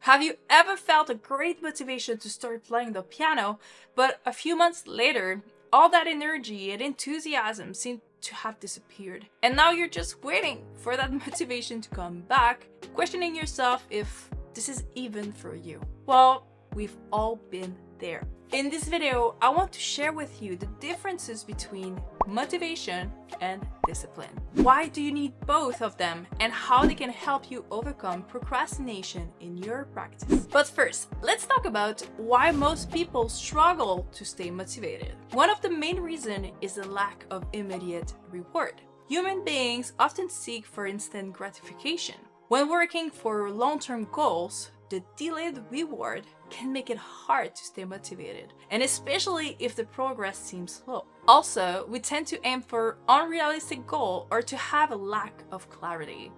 Have you ever felt a great motivation to start playing the piano, but a few months later, all that energy and enthusiasm seemed to have disappeared? And now you're just waiting for that motivation to come back, questioning yourself if this is even for you. Well, we've all been there. In this video, I want to share with you the differences between motivation and discipline. Why do you need both of them and how they can help you overcome procrastination in your practice? But first, let's talk about why most people struggle to stay motivated. One of the main reasons is the lack of immediate reward. Human beings often seek for instant gratification. When working for long-term goals, the delayed reward can make it hard to stay motivated, and especially if the progress seems slow. Also, we tend to aim for unrealistic goals or to have a lack of clarity.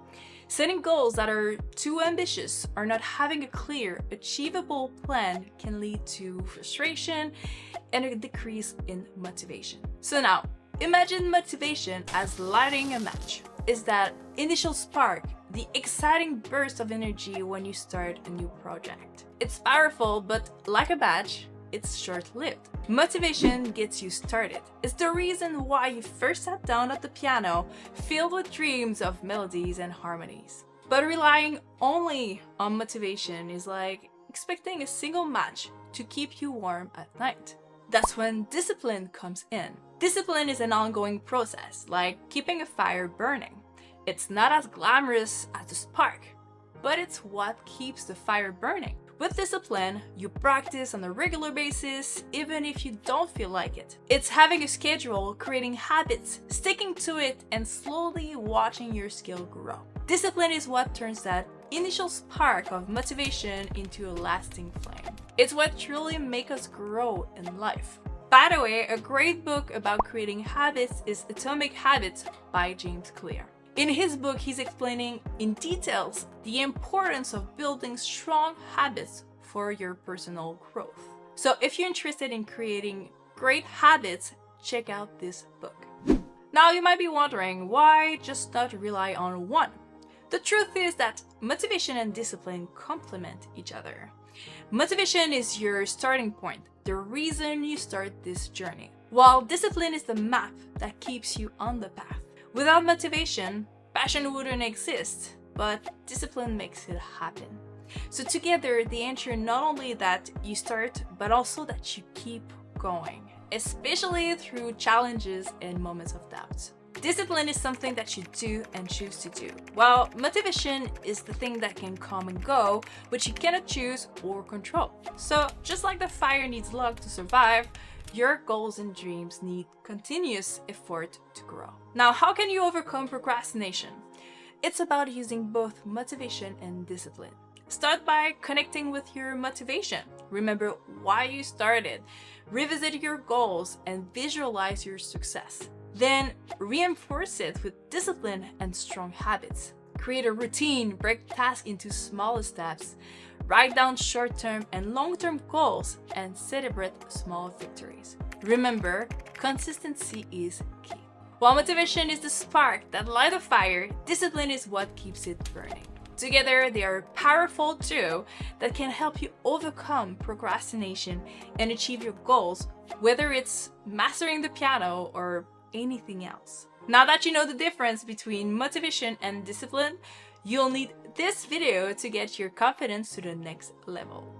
Setting goals that are too ambitious or not having a clear, achievable plan can lead to frustration and a decrease in motivation. So now, imagine motivation as lighting a match. Is that initial spark, the exciting burst of energy when you start a new project. It's powerful, but like a badge, it's short-lived. Motivation gets you started. It's the reason why you first sat down at the piano, filled with dreams of melodies and harmonies. But relying only on motivation is like expecting a single match to keep you warm at night. That's when discipline comes in. Discipline is an ongoing process, like keeping a fire burning. It's not as glamorous as the spark, but it's what keeps the fire burning. With discipline, you practice on a regular basis, even if you don't feel like it. It's having a schedule, creating habits, sticking to it, and slowly watching your skill grow. Discipline is what turns that initial spark of motivation into a lasting flame. It's what truly makes us grow in life. By the way, a great book about creating habits is Atomic Habits by James Clear. In his book, he's explaining in details the importance of building strong habits for your personal growth. So if you're interested in creating great habits, check out this book. Now you might be wondering, why just not rely on one? The truth is that motivation and discipline complement each other. Motivation is your starting point, the reason you start this journey, while discipline is the map that keeps you on the path. Without motivation, passion wouldn't exist, but discipline makes it happen. So together, they ensure not only that you start, but also that you keep going, especially through challenges and moments of doubt. Discipline is something that you do and choose to do, while motivation is the thing that can come and go, which you cannot choose or control. So just like the fire needs luck to survive, your goals and dreams need continuous effort to grow. Now, how can you overcome procrastination? It's about using both motivation and discipline. Start by connecting with your motivation. Remember why you started, revisit your goals, and visualize your success. Then reinforce it with discipline and strong habits. Create a routine, break tasks into smaller steps, write down short-term and long-term goals, and celebrate small victories. Remember, consistency is key. While motivation is the spark that lights the fire, discipline is what keeps it burning. Together, they are a powerful duo that can help you overcome procrastination and achieve your goals, whether it's mastering the piano or anything else. Now that you know the difference between motivation and discipline, you'll need this video to get your confidence to the next level.